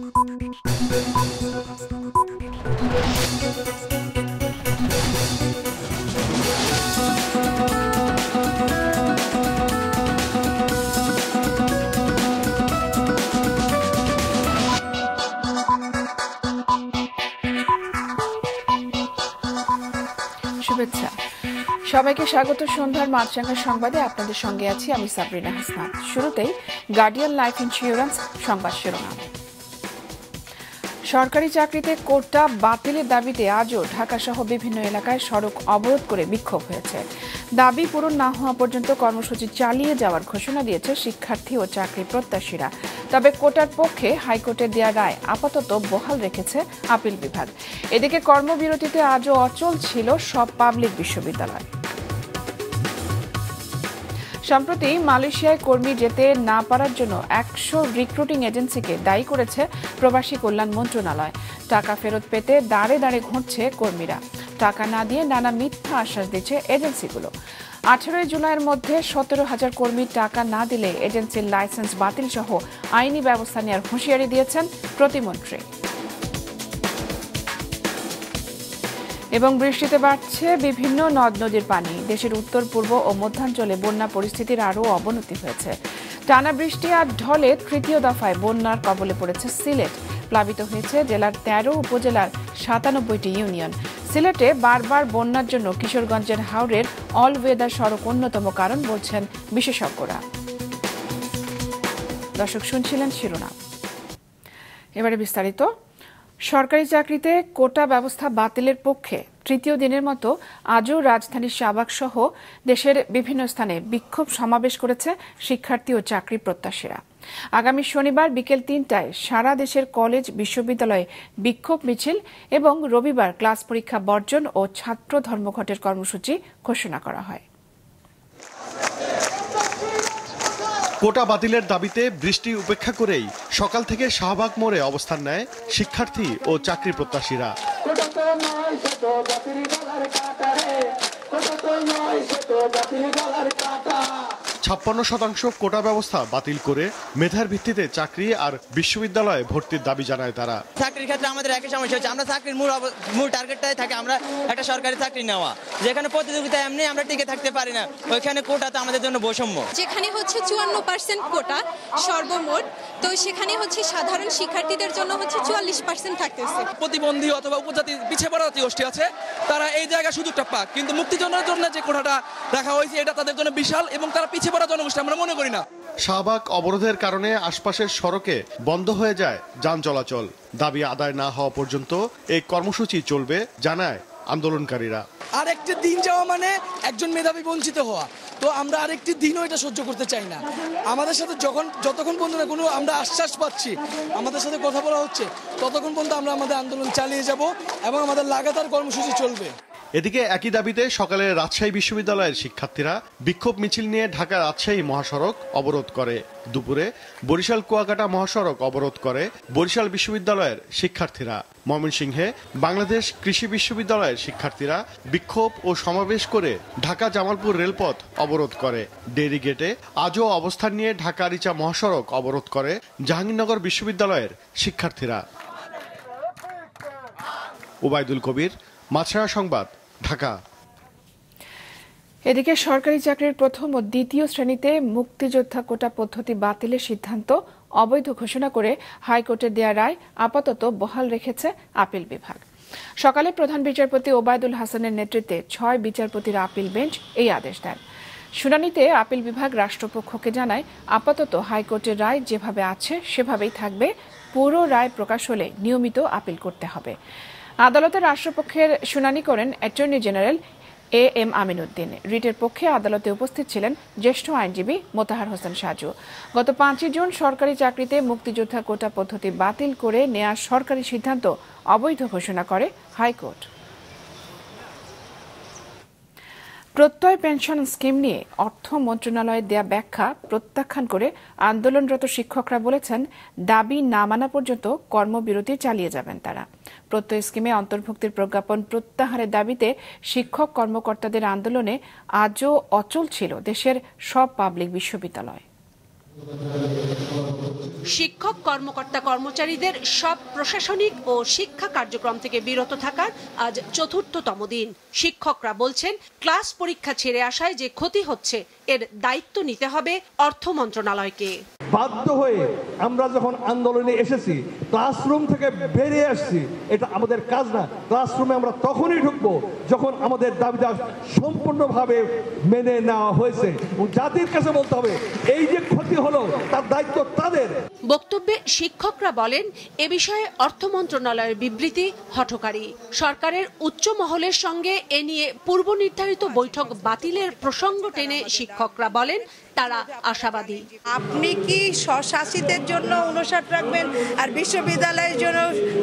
শুভেচ্ছা সবাইকে স্বাগত সন্ধ্যার মাছরাঙা সংবাদে আপনাদের সঙ্গে আছি আমি সাবরিনা হাসনাত। শুরুতেই গার্ডিয়ান লাইফ ইন্স্যুরেন্স সংবাদ শিরোনাম। সরকারি চাকরিতে কোটা বাতিলের দাবিতে আজও ঢাকা সহ বিভিন্ন এলাকায় সড়ক অবরোধ করে বিক্ষোভ হয়েছে। দাবি পূরণ না হওয়া পর্যন্ত কর্মসূচি চালিয়ে যাওয়ার ঘোষণা দিয়েছে শিক্ষার্থী ও চাকরি প্রত্যাশীরা। তবে কোটার পক্ষে হাইকোর্টের দেয়া রায় আপাতত বহাল রেখেছে আপিল বিভাগ। এদিকে কর্মবিরতিতে আজও অচল ছিল সব পাবলিক বিশ্ববিদ্যালয়। সম্প্রতি মালয়েশিয়ায় কর্মী যেতে না পারার জন্য 100 রিক্রুটিং এজেন্সিকে দায়ী করেছে প্রবাসী কল্যাণ মন্ত্রণালয়। টাকা ফেরত পেতে দাঁড়ে দাঁড়ে ঘুরছে কর্মীরা। টাকা না দিয়ে নানা মিথ্যা আশ্বাস দিচ্ছে এজেন্সিগুলো। 18 জুলাইয়ের মধ্যে 17,000 কর্মী টাকা না দিলে এজেন্সির লাইসেন্স বাতিল সহ আইনি ব্যবস্থা নেওয়ার হুঁশিয়ারি দিয়েছেন প্রতিমন্ত্রী। এবং বৃষ্টিতে বাড়ছে বিভিন্ন নদ নদীর পানি। দেশের উত্তর পূর্ব ও মধ্যাঞ্চলে বন্যা পরিস্থিতির আরও অবনতি হয়েছে। টানা বৃষ্টি আর ঢলে তৃতীয় দফায় বন্যার কবলে পড়েছে সিলেট। প্লাবিত হয়েছে জেলার 13 উপজেলার 97টি ইউনিয়ন। সিলেটে বারবার বন্যার জন্য কিশোরগঞ্জের হাওরের অল ওয়েদার সড়ক অন্যতম কারণ বলছেন বিশেষজ্ঞরা। দর্শক শুনছিলেন শিরোনাম, এবারে বিস্তারিত। সরকারি চাকরিতে কোটা ব্যবস্থা বাতিলের পক্ষে তৃতীয় দিনের মতো আজও রাজধানীর শাহবাগ সহ দেশের বিভিন্ন স্থানে বিক্ষোভ সমাবেশ করেছে শিক্ষার্থী ও চাকরি প্রত্যাশীরা। আগামী শনিবার বিকেল 3টায় সারা দেশের কলেজ বিশ্ববিদ্যালয়ে বিক্ষোভ মিছিল এবং রবিবার ক্লাস পরীক্ষা বর্জন ও ছাত্র ধর্মঘটের কর্মসূচি ঘোষণা করা হয়। কোটা বাতিলের দাবিতে বৃষ্টি উপেক্ষা করেই সকাল থেকে শাহবাগ মোড়ে অবস্থান নেয় শিক্ষার্থী ও চাকরি প্রত্যাশীরা। 56% কোটা ব্যবস্থা বাতিল করে মেধার ভিত্তিতে চাকরি আর বিশ্ববিদ্যালয়ে ভর্তির দাবি জানায় তারা। চাকরির ক্ষেত্রে আমাদের একই সমস্যা হচ্ছে, আমরা চাকরির মূল টার্গেটটাই থাকে আমরা একটা সরকারি চাকরি নেওয়া, যেখানে প্রতিযোগিতা এমনি আমরা টিকে থাকতে পারি না, ওইখানে কোটাতে আমাদের জন্য বৈষম্য। যেখানে হচ্ছে 54% কোটা সর্বমোট, তো সেখানে হচ্ছে সাধারণ শিক্ষার্থীদের জন্য হচ্ছে 44% থাকতেছে। প্রতিবন্ধী অথবা উপজাতি পিছিয়ে পড়া জাতি গোষ্ঠী আছে, তারা এই জায়গায় সুযোগটা পাক, কিন্তু মুক্তিযোদ্ধার জন্য যে কোটাটা রাখা হয়েছে এটা তাদের জন্য বিশাল এবং তারা পিছিয়ে পড়া জনগোষ্ঠী আমরা মনে করি না। শাহবাগ অবরোধের কারণে আশপাশের সড়কে বন্ধ হয়ে যায় যান চলাচল। দাবি আদায় না হওয়া পর্যন্ত এই কর্মসূচি চলবে জানায় আন্দোলনকারীরা। আরেকটি দিন যাওয়া মানে একজন মেধাবী বঞ্চিত হওয়া, তো আমরা আরেকটি দিনও এটা সহ্য করতে চাই না। আমাদের সাথে যতক্ষণ পর্যন্ত কোনো আমরা আশ্বাস পাচ্ছি, আমাদের সাথে কথা বলা হচ্ছে, ততক্ষণ পর্যন্ত আমরা আমাদের আন্দোলন চালিয়ে যাব এবং আমাদের লাগাতার কর্মসূচি চলবে। এদিকে একই দাবিতে সকালে রাজশাহী বিশ্ববিদ্যালয়ের শিক্ষার্থীরা বিক্ষোভ মিছিল নিয়ে ঢাকা রাজশাহী মহাসড়ক অবরোধ করে। দুপুরে বরিশাল কুয়াকাটা মহাসড়ক অবরোধ করে বরিশাল বিশ্ববিদ্যালয়ের শিক্ষার্থীরা। ময়মনসিংহে বাংলাদেশ কৃষি বিশ্ববিদ্যালয়ের শিক্ষার্থীরা বিক্ষোভ ও সমাবেশ করে ঢাকা জামালপুর রেলপথ অবরোধ করে। ডেরি গেটে আজও অবস্থান নিয়ে ঢাকা রিচা মহাসড়ক অবরোধ করে জাহাঙ্গীরনগর বিশ্ববিদ্যালয়ের শিক্ষার্থীরা। ওবায়দুল কবির, মাছরাঙা সংবাদ, ঢাকা। এদিকে সরকারি চাকরির প্রথম ও দ্বিতীয় শ্রেণীতে মুক্তিযোদ্ধা কোটা পদ্ধতি বাতিলের সিদ্ধান্ত অবৈধ ঘোষণা করে হাইকোর্টের দেয়া রায় আপাতত বহাল রেখেছে আপিল বিভাগ। সকালে প্রধান বিচারপতি ওবায়দুল হাসানের নেতৃত্বে 6 বিচারপতির আপিল বেঞ্চ এই আদেশ দেন। শুনানিতে আপিল বিভাগ রাষ্ট্রপক্ষকে জানায়, আপাতত হাইকোর্টের রায় যেভাবে আছে সেভাবেই থাকবে। পুরো রায় প্রকাশ হলে নিয়মিত আপিল করতে হবে। আদালতে রাষ্ট্রপক্ষের শুনানি করেন অ্যাটর্নি জেনারেল AM আমিনউদ্দিন। রিটের পক্ষে আদালতে উপস্থিত ছিলেন জ্যেষ্ঠ আইনজীবী মোতাহার হোসেন সাজু। গত 5 জুন সরকারি চাকরিতে মুক্তিযোদ্ধা কোটা পদ্ধতি বাতিল করে নেয়া সরকারি সিদ্ধান্ত অবৈধ ঘোষণা করে হাইকোর্ট। প্রত্যয় পেনশন স্কিম নিয়ে অর্থ মন্ত্রণালয়ের দেয়া ব্যাখ্যা প্রত্যাখ্যান করে আন্দোলনরত শিক্ষকরা বলেছেন, দাবি না মানা পর্যন্ত কর্মবিরতি চালিয়ে যাবেন তারা। প্রত্যয় স্কিমে অন্তর্ভুক্তির প্রজ্ঞাপন প্রত্যাহারের দাবিতে শিক্ষক কর্মকর্তাদের আন্দোলনে আজও অচল ছিল দেশের সব পাবলিক বিশ্ববিদ্যালয়। শিক্ষক কর্মকর্তা কর্মচারীদের সব প্রশাসনিক ও শিক্ষা কার্যক্রম থেকে বিরত থাকার আজ ৪র্থতম দিন। শিক্ষকরা বলছেন, ক্লাস পরীক্ষা ছেড়ে আসায় যে ক্ষতি হচ্ছে এর দায়িত্ব নিতে হবে অর্থ মন্ত্রণালয়কে। বাধ্য হয়ে আমরা যখন আন্দোলনে এসেছি, ক্লাসরুম থেকে বেরিয়ে আসছি, এটা আমাদের কাজ না। ক্লাসরুমে আমরা তখনই ঢুকবো যখন আমাদের দাবিদার সম্পূর্ণভাবে মেনে নেওয়া হয়েছে। জাতির কাছে বলতে হবে, এই যে ক্ষতি হলো তার দায়িত্ব তাদের। বক্তব্যে শিক্ষকরা বলেন, এ বিষয়ে অর্থ মন্ত্রণালয়ের বিবৃতি হঠকারী। সরকারের উচ্চ মহলের সঙ্গে এ নিয়ে পূর্ব নির্ধারিত বৈঠক বাতিলের প্রসঙ্গ টেনে শিক্ষকরা বলেন তারা আশাবাদী। আপনি কি স্বশাসিতের জন্য 59 রাখবেন আর বিশ্ববিদ্যালয়ের জন্য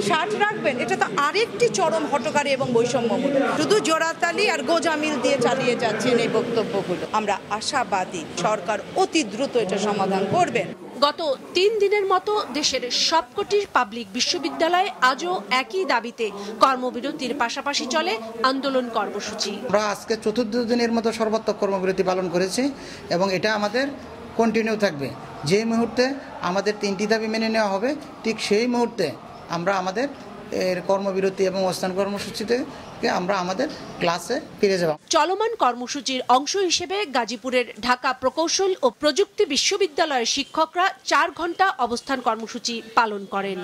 60 রাখবেন? এটা তো আরেকটি চরম হঠকারী এবং বৈষম্যমূলক। শুধু জোড়াতালি আর গোজামিল দিয়ে চালিয়ে যাচ্ছেন এই বক্তব্যগুলো। আমরা আশাবাদী সরকার অতি দ্রুত এটা সমাধান করবেন। গত 3 দিনের মতো দেশের সবকটি পাবলিক বিশ্ববিদ্যালয়ে আজও একই দাবিতে কর্মবিরতির পাশাপাশি চলে আন্দোলন কর্মসূচি। আমরা আজকে 4র্থ দিনের মতো সর্বাত্মক কর্মবিরতি পালন করেছি এবং এটা আমাদের কন্টিনিউ থাকবে। যে মুহূর্তে আমাদের 3টি দাবি মেনে নেওয়া হবে, ঠিক সেই মুহূর্তে আমরা আমাদের এর কর্মবিরতি এবং অবস্থান কর্মসূচিতে আমরা আমাদের ক্লাসে ফিরে যাব। চলমান কর্মসূচির অংশ হিসেবে গাজীপুরের ঢাকা প্রকৌশল ও প্রযুক্তি বিশ্ববিদ্যালয়ের শিক্ষকরা 4 ঘন্টা অবস্থান কর্মসূচি পালন করেন।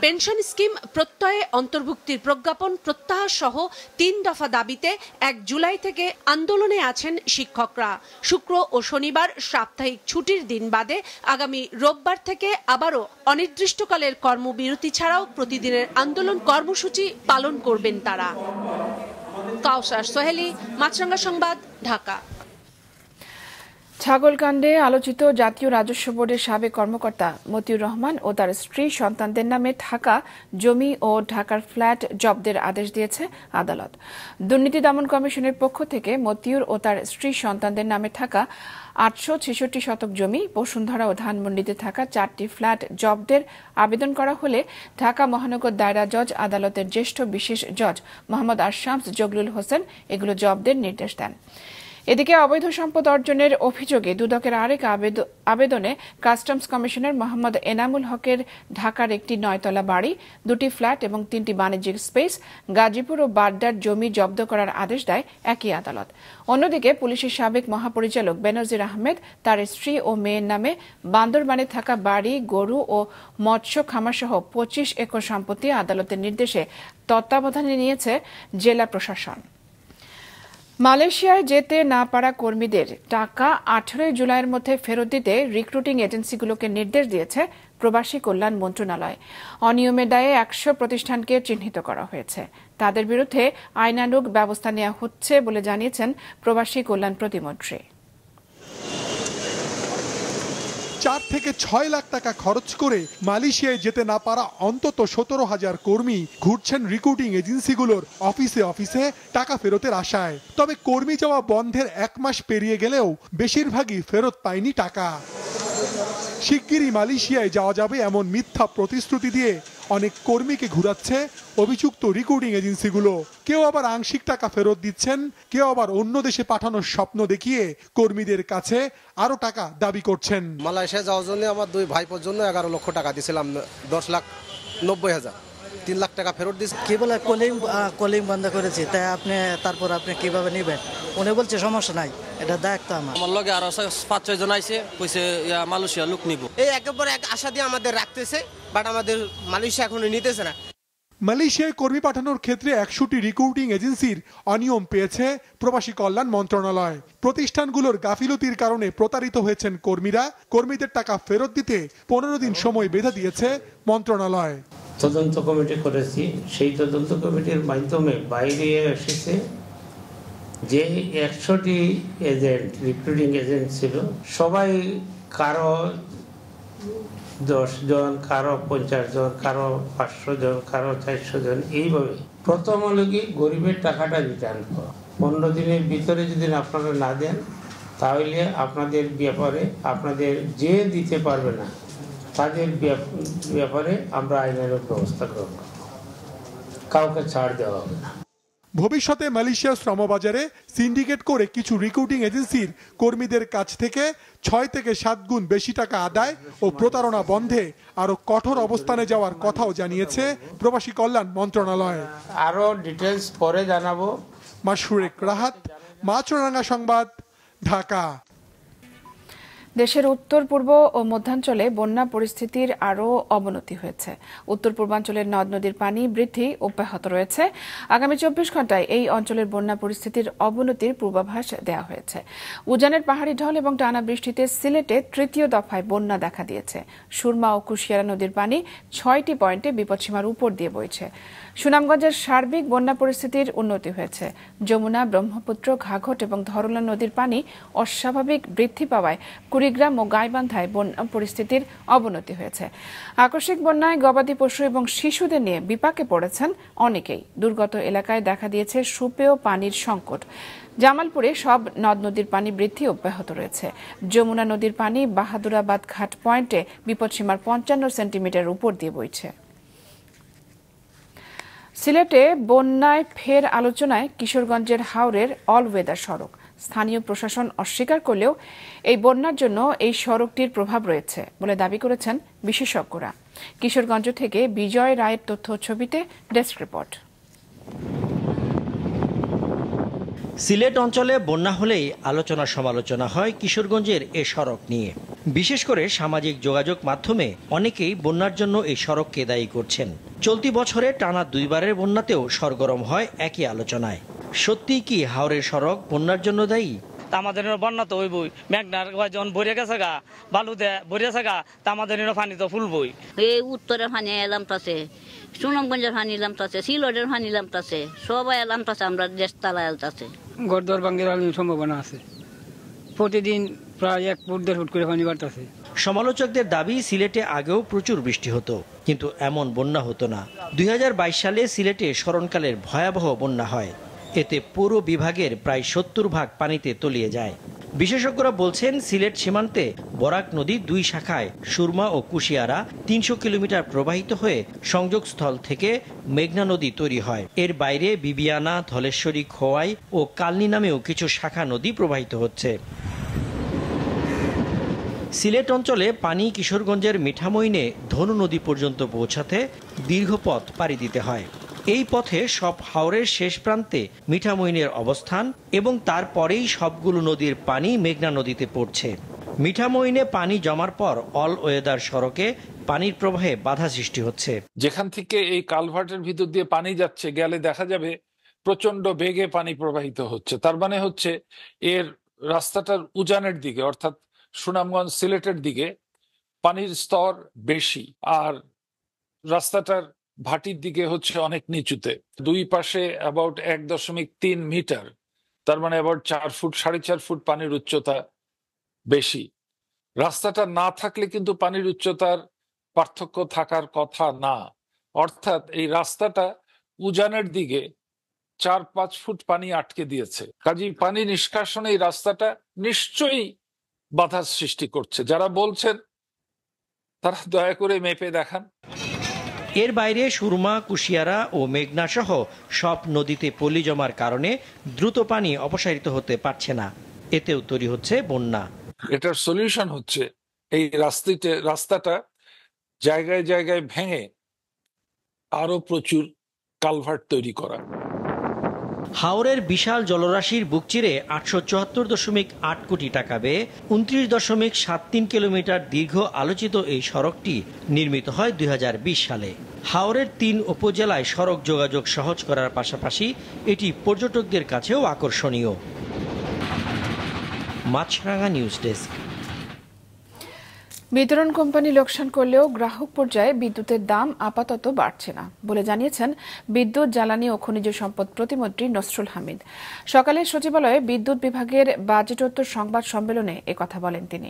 পেনশন স্কিম প্রত্যয়ে অন্তর্ভুক্তির প্রজ্ঞাপন প্রত্যাহার সহ 3 দফা দাবিতে 1 জুলাই থেকে আন্দোলনে আছেন শিক্ষকরা। শুক্র ও শনিবার সাপ্তাহিক ছুটির দিন বাদে আগামী রোববার থেকে আবারও অনির্দিষ্টকালের কর্মবিরতি ছাড়াও প্রতিদিনের আন্দোলন কর্মসূচি পালন করবেন তারা। কাউসার সোহেলি, মাছরাঙ্গা সংবাদ, ঢাকা। ছাগলকাণ্ডে আলোচিত জাতীয় রাজস্ব বোর্ডের সাবেক কর্মকর্তা মতিউর রহমান ও তার স্ত্রী সন্তানদের নামে ঢাকা জমি ও ঢাকার ফ্ল্যাট জব্দের আদেশ দিয়েছে আদালত। দুর্নীতি দমন কমিশনের পক্ষ থেকে মতিউর ও তার স্ত্রী সন্তানদের নামে থাকা 866 শতক জমি, বসুন্ধরা ও ধানমন্ডিতে থাকা 4টি ফ্ল্যাট জব্দের আবেদন করা হলে ঢাকা মহানগর দায়রা জজ আদালতের জ্যেষ্ঠ বিশেষ জজ মোহাম্মদ আশরামস জগলুল হোসেন এগুলো জব্দের নির্দেশ দেন। এদিকে অবৈধ সম্পদ অর্জনের অভিযোগে দুদকের আরেক আবেদনে কাস্টমস কমিশনার মোহাম্মদ এনামুল হকের ঢাকার একটি 9তলা বাড়ি, 2টি ফ্ল্যাট এবং 3টি বাণিজ্যিক স্পেস, গাজীপুর ও বাড্ডার জমি জব্দ করার আদেশ দেয় একই আদালত। অন্যদিকে পুলিশের সাবেক মহাপরিচালক বেনজির আহমেদ তার স্ত্রী ও মেয়ের নামে বান্দরবানে থাকা বাড়ি, গরু ও মৎস্য খামারসহ 25 একর সম্পত্তি আদালতের নির্দেশে তত্ত্বাবধানে নিয়েছে জেলা প্রশাসন। মালয়েশিয়ায় যেতে না পারা কর্মীদের টাকা 18 জুলাইয়ের মধ্যে ফেরত দিতে রিক্রুটিং এজেন্সিগুলোকে নির্দেশ দিয়েছে প্রবাসী কল্যাণ মন্ত্রণালয়। অনিয়মের দায়ে 100 প্রতিষ্ঠানকে চিহ্নিত করা হয়েছে। তাদের বিরুদ্ধে আইনানুগ ব্যবস্থা নেওয়া হচ্ছে বলে জানিয়েছেন প্রবাসী কল্যাণ প্রতিমন্ত্রী। 4 থেকে 6 লাখ টাকা খরচ করে মালয়েশিয়ায় যেতে না পারা অন্তত 17,000 কর্মী ঘুরছেন রিক্রুটিং এজেন্সিগুলোর অফিসে অফিসে টাকা ফেরতের আশায়। তবে কর্মী যাওয়া বন্ধের 1 মাস পেরিয়ে গেলেও বেশিরভাগই ফেরত পায়নি টাকা। শিগগিরই মালয়েশিয়ায় যাওয়া যাবে এমন মিথ্যা প্রতিশ্রুতি দিয়ে অনেক কর্মীকে ঘুরাচ্ছে অভিযুক্ত রিক্রুটিং এজেন্সিগুলো। কেউ আবার আংশিক টাকা ফেরত দিচ্ছেন, কেউ আবার অন্য দেশে পাঠানোর স্বপ্ন দেখিয়ে কর্মীদের কাছে আরো টাকা দাবি করছেন। মালয়েশিয়া যাওয়ার জন্য আমার 2 ভাইপোর জন্য 11 লক্ষ টাকা দিয়েছিলাম, 10,90,000, 3 লাখ টাকা ফেরত দিয়েছি। কি বলে কলিং বন্ধ করেছি, তাই তারপর আপনি কিভাবে নেবেন? উনি বলছে সমস্যা নাই, এটা দায়িত্ব আমার লগে আরো 5-6 জন আইছে, কইছে মালয়েশিয়া লোক নিব। এই একের পর এক আশা দিয়ে আমাদের রাখতেছে, বাট আমাদের মালয়েশিয়া এখনো নিতেছে না। মালয়েশিয়ায় কর্মী পাঠানোর ক্ষেত্রে 100টি রিক্রুটিং এজেন্সির অনিয়ম পেয়েছে প্রবাসী কল্যাণ মন্ত্রণালয়। প্রতিষ্ঠানগুলোর গাফিলতির কারণে প্রতারিত হয়েছেন কর্মীরা। কর্মীদের টাকা ফেরত দিতে 15 দিন সময় বেঁধে দিয়েছে মন্ত্রণালয়। তদন্ত কমিটি করেছি, সেই তদন্ত কমিটির মাধ্যমে বাইরে এসেছে যে 100টি এজেন্ট, রিক্রুটিং এজেন্ট ছিল, সবাই কারো 10 জন, কারো 50 জন, কারো 500 জন, কারো 400 জন, এইভাবে। প্রথম হলো কি গরিবের টাকাটা রিটার্ন করা। 15 দিনের ভিতরে যদি আপনারা না দেন তাহলে আপনাদের ব্যাপারে, আপনাদের যে দিতে পারবে না তাদের ব্যাপারে আমরা আইনানুগ ব্যবস্থা গ্রহণ করব, কাউকে ছাড় দেওয়া হবে না। ভবিষ্যতে মালয়েশিয়ার শ্রমবাজারে সিন্ডিকেট করে কিছু রিক্রুটিং এজেন্সির কর্মীদের কাছ থেকে 6 থেকে 7 গুণ বেশি টাকা আদায় ও প্রতারণা বন্ধে আরো কঠোর অবস্থানে যাওয়ার কথাও জানিয়েছে প্রবাসী কল্যাণ মন্ত্রণালয়। আরো ডিটেইলস পরে জানাবো। মাশরুক রাহাত, মাছরাঙ্গা সংবাদ, ঢাকা। দেশের উত্তর পূর্ব ও মধ্যাঞ্চলে বন্যা পরিস্থিতির আরও অবনতি হয়েছে। উত্তর পূর্বাঞ্চলের নদ নদীর পানি বৃদ্ধি অব্যাহত রয়েছে। আগামী 24 ঘণ্টায় এই অঞ্চলের বন্যা পরিস্থিতির অবনতির পূর্বাভাস দেওয়া হয়েছে। উজানের পাহাড়ি ঢল এবং টানা বৃষ্টিতে সিলেটে তৃতীয় দফায় বন্যা দেখা দিয়েছে। সুরমা ও কুশিয়ারা নদীর পানি 6টি পয়েন্টে বিপদসীমার উপর দিয়ে বইছে। সুনামগঞ্জের সার্বিক বন্যা পরিস্থিতির উন্নতি হয়েছে। যমুনা, ব্রহ্মপুত্র, ঘাঘট এবং ধরলা নদীর পানি অস্বাভাবিক বৃদ্ধি পাওয়ায় কুড়িগ্রাম ও গাইবান্ধায় বন্যা পরিস্থিতির অবনতি হয়েছে। আকস্মিক বন্যায় গবাদি পশু এবং শিশুদের নিয়ে বিপাকে পড়েছেন অনেকেই। দুর্গত এলাকায় দেখা দিয়েছে সুপেয় পানির সংকট। জামালপুরে সব নদ নদীর পানি বৃদ্ধি অব্যাহত রয়েছে। যমুনা নদীর পানি বাহাদুরাবাদ ঘাট পয়েন্টে বিপদসীমার 55 সেন্টিমিটার উপর দিয়ে বইছে। সিলেটে বন্যায় ফের আলোচনায় কিশোরগঞ্জের হাওরের অল ওয়েদার সড়ক। স্থানীয় প্রশাসন অস্বীকার করলেও এই বন্যার জন্য এই সড়কটির প্রভাব রয়েছে বলে দাবি করেছেন বিশেষজ্ঞরা। কিশোরগঞ্জ থেকে বিজয় রায়ের তথ্য ছবিতে ডেস্ক রিপোর্ট। সিলেট অঞ্চলে বন্যা হলেই আলোচনা সমালোচনা হয় কিশোরগঞ্জের এ সড়ক নিয়ে। বিশেষ করে সামাজিক যোগাযোগ মাধ্যমে অনেকেই বন্যার জন্য এই সড়ককে দায়ী করছেন। চলতি বছরে টানা 2 বারের বন্যাতেও সরগরম হয় একই আলোচনায়। সত্যি কি হাওরের সড়ক বন্যার জন্য দায়ী? আমাদের বন্যা তো হইবই, মেঘনার যখন ভরে গেছে গা, বালুতে ভরে গেছে গা, তা আমাদের পানি তো ফুলবই। এই উত্তরের পানি এলাম তাছে, সুনামগঞ্জের পানি এলাম তাছে, সিলেটের পানি এলাম তাছে, সবাই এলাম তাছে, আমরা দেশ তালা এলতাছে। গড়দর ভাঙ্গের সম্ভাবনা আছে, প্রতিদিন প্রায় 1 ফুট 1.5 ফুট করে পানি বাড়তেছে। সমালোচকদের দাবি সিলেটে আগেও প্রচুর বৃষ্টি হতো, কিন্তু এমন বন্যা হতো না। 2022 সালে সিলেটে স্মরণকালের ভয়াবহ বন্যা হয়। এতে পুরো বিভাগের প্রায় 70 ভাগ পানিতে তলিয়ে যায়। বিশেষজ্ঞরা বলছেন সিলেট সীমান্তে বরাক নদী 2 শাখায় সুরমা ও কুশিয়ারা 300 কিলোমিটার প্রবাহিত হয়ে সংযোগস্থল থেকে মেঘনা নদী তৈরি হয়। এর বাইরে বিবিয়ানা, ধলেশ্বরী, খোয়াই ও কালনি নামেও কিছু শাখা নদী প্রবাহিত হচ্ছে। সিলেট অঞ্চলে পানি কিশোরগঞ্জের মিঠামইনে ধনু নদী পর্যন্ত পৌঁছাতে দীর্ঘ পথ পাড়ি দিতে হয়। এই পথে সব হাওরের শেষ প্রান্তে মিঠামইনের অবস্থান এবং তারপরেই সবগুলো নদীর পানি মেঘনা নদীতে পড়ছে। মিঠামইনে পানি জমার পর অল ওয়েদার সড়কে পানির প্রবাহে বাধা সৃষ্টি হচ্ছে। যেখান থেকে এই কালভার্টের ভিতর দিয়ে পানি যাচ্ছে, গেলে দেখা যাবে প্রচন্ড বেগে পানি প্রবাহিত হচ্ছে। তার মানে হচ্ছে এর রাস্তাটার উজানের দিকে, অর্থাৎ সুনামগঞ্জ সিলেটের দিকে পানির স্তর বেশি, আর রাস্তাটার ভাটির দিকে হচ্ছে অনেক নিচুতে। 2 পাশে অ্যাবাউট 1.3 মিটার, তার মানে অ্যাবাউট 4 ফুট 4.5 ফুট পানির উচ্চতা বেশি। রাস্তাটা না থাকলে কিন্তু পানির উচ্চতার পার্থক্য থাকার কথা না, অর্থাৎ এই রাস্তাটা উজানের দিকে 4-5 ফুট পানি আটকে দিয়েছে। কাজেই পানি নিষ্কাশনে এই রাস্তাটা নিশ্চয়ই বাধার সৃষ্টি করছে। যারা বলছেন তারা দয়া করে মেপে দেখান। এর বাইরে সুরমা, কুশিয়ারা ও মেঘনা সহ সব নদীতে পলি জমার কারণে দ্রুত পানি অপসারিত হতে পারছে না। এতেও তৈরি হচ্ছে বন্যা। এটার সলিউশন হচ্ছে এই রাস্তাটা জায়গায় জায়গায় ভেঙে আরো প্রচুর কালভার্ট তৈরি করা। হাওরের বিশাল জলরাশির বুক চিরে 874.8 কোটি টাকা ব্যয়ে 29.73 কিলোমিটার দীর্ঘ আলোচিত এই সড়কটি নির্মিত হয় 2020 সালে। হাওরের 3 উপজেলায় সড়ক যোগাযোগ সহজ করার পাশাপাশি এটি পর্যটকদের কাছেও আকর্ষণীয়। মাছরাঙা নিউজ ডেস্ক। বিতরণ কোম্পানি লোকসান করলেও গ্রাহক পর্যায়ে বিদ্যুতের দাম আপাতত বাড়ছে না বলে জানিয়েছেন বিদ্যুৎ, জ্বালানি ও খনিজ সম্পদ প্রতিমন্ত্রী নসরুল হামিদ। সকালে সচিবালয়ে বিদ্যুৎ বিভাগের বাজেটোত্তর সংবাদ সম্মেলনে একথা বলেন তিনি।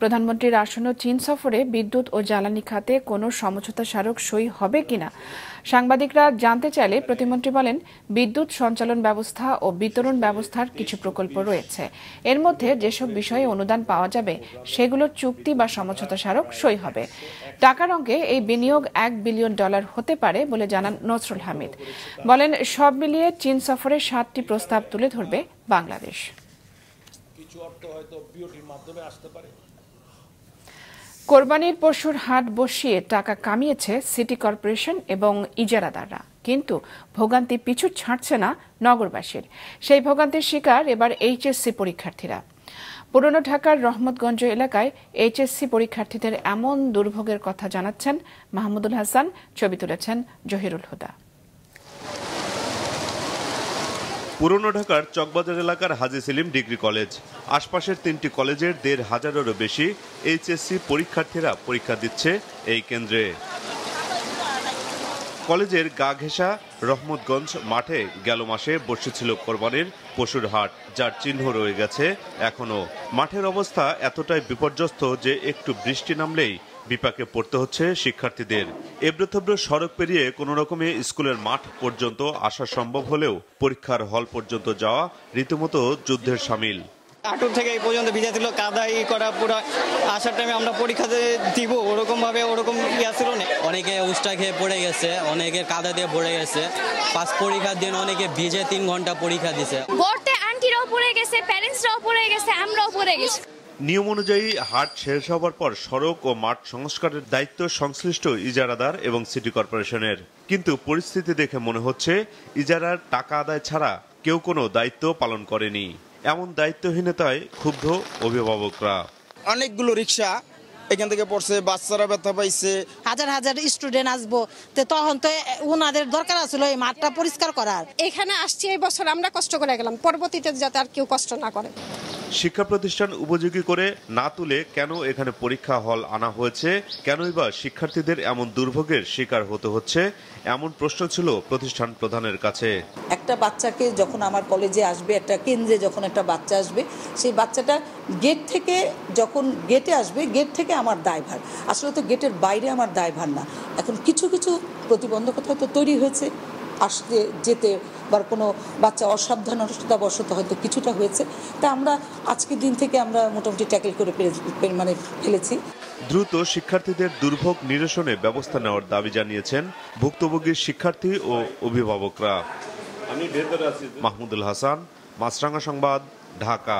প্রধানমন্ত্রীর আসন্ন চীন সফরে বিদ্যুৎ ও জ্বালানি খাতে কোনো সমঝোতা স্মারক সই হবে কিনা সাংবাদিকরা জানতে চাইলে প্রতিমন্ত্রী বলেন, বিদ্যুৎ সঞ্চালন ব্যবস্থা ও বিতরণ ব্যবস্থার কিছু প্রকল্প রয়েছে। এর মধ্যে যেসব বিষয়ে অনুদান পাওয়া যাবে সেগুলোর চুক্তি বা সমঝোতা স্মারক সই হবে। টাকার অঙ্কে এই বিনিয়োগ $1 বিলিয়ন হতে পারে বলে জানান নসরুল হামিদ। বলেন, সব মিলিয়ে চীন সফরে 7টি প্রস্তাব তুলে ধরবে বাংলাদেশ। কোরবানির পশুর হাট বসিয়ে টাকা কামিয়েছে সিটি কর্পোরেশন এবং ইজারাদাররা, কিন্তু ভোগান্তি পিছু ছাড়ছে না নগরবাসীর। সেই ভোগান্তির শিকার এবার এইচএসসি পরীক্ষার্থীরা। পুরনো ঢাকার রহমতগঞ্জ এলাকায় এইচএসসি পরীক্ষার্থীদের এমন দুর্ভোগের কথা জানাচ্ছেন মাহমুদুল হাসান, ছবি তুলেছেন জহিরুল হুদা। পুরনো ঢাকার চকবাজার এলাকার হাজী সেলিম ডিগ্রি কলেজ, আশপাশের 3টি কলেজের 1,500-এরও বেশি এইচএসসি পরীক্ষার্থীরা পরীক্ষা দিচ্ছে এই কেন্দ্রে। কলেজের গা ঘেঁষা রহমতগঞ্জ মাঠে গেল মাসে বসেছিল কোরবানির পশুর হাট, যার চিহ্ন রয়ে গেছে এখনো। মাঠের অবস্থা এতটাই বিপর্যস্ত যে একটু বৃষ্টি নামলেই বিপাকে পড়তে হচ্ছে শিক্ষার্থীদের। এবড়োথেবড়ো সড়ক পেরিয়ে কোনো রকমে স্কুলের মাঠ পর্যন্ত আসা সম্ভব হলেও পরীক্ষার হল পর্যন্ত যাওয়া রীতিমতো যুদ্ধের শামিল। আটক থেকে এই পর্যন্ত ভিজা ছিল, কাদাই করা পুরো। আসার টাইমে আমরা পরীক্ষা দিব ওরকম ইয়া ছিল না। অনেকে উষ্টা খেয়ে পড়ে গেছে, অনেকে কাদা দিয়ে পড়ে গেছে। পাস পরীক্ষার দিন অনেকে ভিজে 3 ঘন্টা পরীক্ষা দিছে। গর্তে আন্টিরাও পড়ে গেছে, প্যারেন্টসরাও পড়ে গেছে, আমরাও পড়ে গেছি। নিয়ম অনুযায়ী হাট শেষ হবার পর সড়ক ও মাঠ সংস্কারের দায়িত্ব সংশ্লিষ্ট ইজারাদার এবং সিটি কর্পোরেশনের, কিন্তু পরিস্থিতি দেখে মনে হচ্ছে ইজারার টাকা আদায় ছাড়া কেউ কোনো দায়িত্ব পালন করেনি। এমন দায়িত্বহীনতায় ক্ষুব্ধ অভিভাবকরা। অনেকগুলো রিক্সা এখান থেকে পড়ছে, বাচ্চারা ব্যথা পাইছে। হাজার হাজার স্টুডেন্ট আসবো, তো তখন তো ওনাদের দরকার ছিল এই মাঠটা পরিষ্কার করার। এখানে আসছি এই বছর আমরা কষ্ট করে গেলাম, পরবর্তীতে যাতে আর কেউ কষ্ট না করে। শিক্ষা প্রতিষ্ঠান উপযোগী করে না তুলে কেন এখানে পরীক্ষা হল আনা হয়েছে, কেনই বা শিক্ষার্থীদের এমন দুর্ভোগের শিকার হতে হচ্ছে, এমন প্রশ্ন ছিল প্রতিষ্ঠান প্রধানের কাছে। একটা বাচ্চাকে যখন আমার কলেজে আসবে, একটা কেন্দ্রে যখন একটা বাচ্চা আসবে, সেই বাচ্চাটা গেট থেকে যখন গেটে আসবে, গেট থেকে আমার দায়ভার, আসলে তো গেটের বাইরে আমার দায়ভার না। এখন কিছু কিছু প্রতিবন্ধকতা তো তৈরি হয়েছে, আসতে যেতে বা কোনো বাচ্চা অসাবধানতাবশত হয়তো কিছুটা হয়েছে, তা আমরা আজকের দিন থেকে আমরা মোটামুটি ট্যাকেল করে ফেলেছি। দ্রুত শিক্ষার্থীদের দুর্ভোগ নিরসনে ব্যবস্থা নেওয়ার দাবি জানিয়েছেন ভুক্তভোগী শিক্ষার্থী ও অভিভাবকরা। মাহমুদুল হাসান, মাছরাঙা সংবাদ, ঢাকা।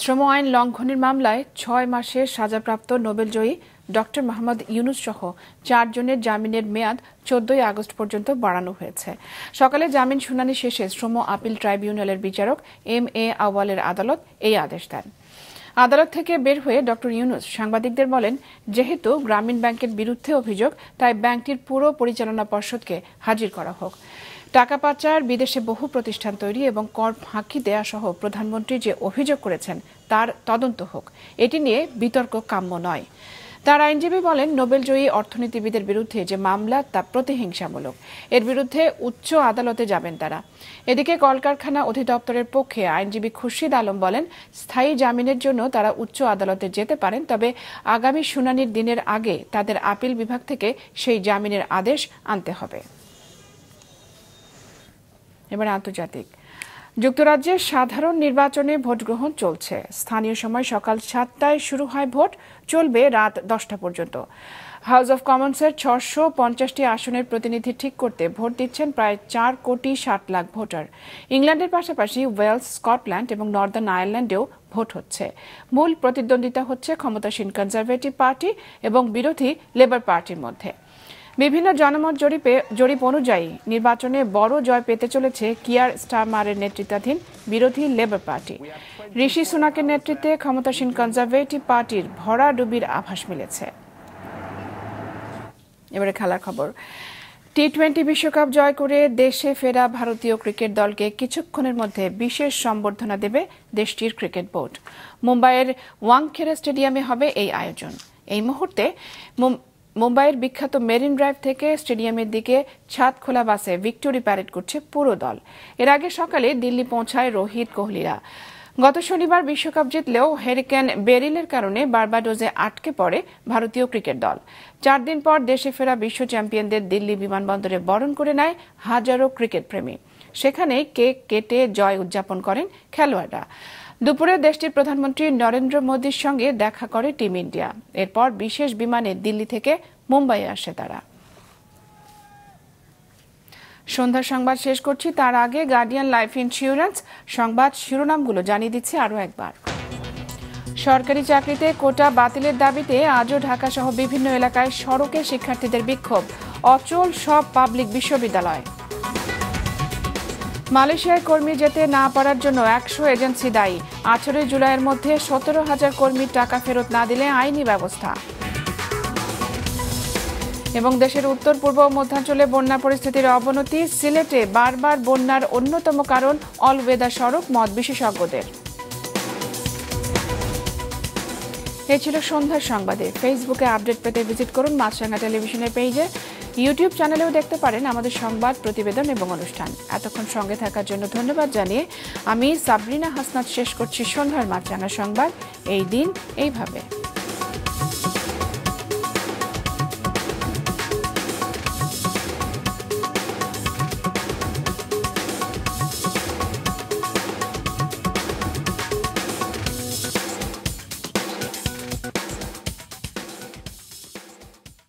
শ্রম আইন লঙ্ঘনের মামলায় 6 মাসের সাজাপ্রাপ্ত নোবেলজয়ী ডক্টর মোহাম্মদ ইউনুস সহ 4 জনের জামিনের মেয়াদ 14 আগস্ট পর্যন্ত বাড়ানো হয়েছে। সকালে জামিন শুনানি শেষে শ্রম আপিল ট্রাইব্যুনালের বিচারক MA আওয়ালের আদালত এই আদেশ দেন। আদালত থেকে বের হয়ে ডক্টর ইউনুস সাংবাদিকদের বলেন, যেহেতু গ্রামীণ ব্যাংকের বিরুদ্ধে অভিযোগ, তাই ব্যাংকটির পুরো পরিচালনা পর্ষদকে হাজির করা হোক। টাকা পাচার, বিদেশে বহু প্রতিষ্ঠান তৈরি এবং কর ফাঁকি দেয়া সহ প্রধানমন্ত্রী যে অভিযোগ করেছেন তার তদন্ত হোক। এটি নিয়ে বিতর্ক কাম্য নয়। তার আইনজীবী বলেন, নোবেলজয়ী অর্থনীতিবিদের বিরুদ্ধে যে মামলা তা প্রতিহিংসামূলক, এর বিরুদ্ধে উচ্চ আদালতে যাবেন তারা। এদিকে কলকারখানা অধিদপ্তরের পক্ষে আইনজীবী খুরশিদ আলম বলেন, স্থায়ী জামিনের জন্য তারা উচ্চ আদালতে যেতে পারেন, তবে আগামী শুনানির দিনের আগে তাদের আপিল বিভাগ থেকে সেই জামিনের আদেশ আনতে হবে। এবার আন্তর্জাতিক। যুক্তরাজ্যে সাধারণ নির্বাচনে ভোট গ্রহণ চলছে। স্থানীয় সময় সকাল 7টায় শুরু হয় ভোট, চলবে রাত 10টা পর্যন্ত। হাউস অব কমন্সের 650টি আসনের প্রতিনিধি ঠিক করতে ভোট দিচ্ছেন প্রায় 4,60,00,000 ভোটার। ইংল্যান্ডের পাশাপাশি ওয়েলস, স্কটল্যান্ড এবং নর্দার্ন আয়ারল্যান্ডেও ভোট হচ্ছে। মূল প্রতিদ্বন্দ্বিতা হচ্ছে ক্ষমতাসীন কনজারভেটিভ পার্টি এবং বিরোধী লেবার পার্টির মধ্যে। বিভিন্ন জনমত জরিপ অনুযায়ী নির্বাচনে বড় জয় পেতে চলেছে কিয়ার স্টারমারের নেতৃত্বাধীন বিরোধী লেবার পার্টি। ঋষি সুনাকের নেতৃত্বে ক্ষমতাসীন কনজারভেটিভ পার্টির ভরাডুবির আভাস মিলেছে। এবারে খেলার খবর। টি-20 বিশ্বকাপ জয় করে দেশে ফেরা ভারতীয় ক্রিকেট দলকে কিছুক্ষণের মধ্যে বিশেষ সম্বর্ধনা দেবে দেশটির ক্রিকেট বোর্ড। মুম্বাইয়ের ওয়াংখেড়ে স্টেডিয়ামে হবে এই আয়োজন। এই মুহূর্তে মুম্বাইয়ের বিখ্যাত মেরিন ড্রাইভ থেকে স্টেডিয়ামের দিকে ছাদ খোলা বাসে ভিক্টোরি প্যারেড করছে পুরো দল। এর আগে সকালে দিল্লি পৌঁছায় রোহিত কোহলিরা। গত শনিবার বিশ্বকাপ জিতলেও হ্যারিকেন বেরিলের কারণে বার্বাডোজে আটকে পড়ে ভারতীয় ক্রিকেট দল। 4 দিন পর দেশে ফেরা বিশ্ব চ্যাম্পিয়নদের দিল্লি বিমানবন্দরে বরণ করে নেয় হাজারো ক্রিকেট প্রেমী। সেখানে কেক কেটে জয় উদযাপন করেন খেলোয়াড়রা। দুপুরে দেশটির প্রধানমন্ত্রী নরেন্দ্র মোদীর সঙ্গে দেখা করে টিম ইন্ডিয়া। এরপর বিশেষ বিমানে দিল্লি থেকে মুম্বাইয়ে আসে তারা। সন্ধ্যার সংবাদ শেষ করছি, তার আগে গার্ডিয়ান লাইফ ইন্স্যুরেন্স সংবাদ শিরোনামগুলো জানিয়ে দিচ্ছি আরও একবার। সরকারি চাকরিতে কোটা বাতিলের দাবিতে আজও ঢাকা সহ বিভিন্ন এলাকায় সড়কে শিক্ষার্থীদের বিক্ষোভ, অচল সব পাবলিক বিশ্ববিদ্যালয়। মালয়েশিয়ায় কর্মী যেতে না পারার জন্য 100 এজেন্সি দায়ী। 18 জুলাইয়ের মধ্যে 17,000 কর্মীর টাকা ফেরত না দিলে আইনি ব্যবস্থা। এবং দেশের উত্তর পূর্ব ও মধ্যাঞ্চলে বন্যা পরিস্থিতির অবনতি, সিলেটে বারবার বন্যার অন্যতম কারণ অল ওয়েদার সড়ক, মত বিশেষজ্ঞদের। এই ছিল সন্ধ্যার সংবাদে। ফেসবুকে আপডেট পেতে ভিজিট করুন মাছরাঙা টেলিভিশনের পেজে। ইউটিউব চ্যানেলেও দেখতে পারেন আমাদের সংবাদ, প্রতিবেদন এবং অনুষ্ঠান। এতক্ষণ সঙ্গে থাকার জন্য ধন্যবাদ জানিয়ে আমি সাবরিনা হাসনাত শেষ করছি সন্ধ্যার মাছরাঙা সংবাদ। এই দিন এইভাবে।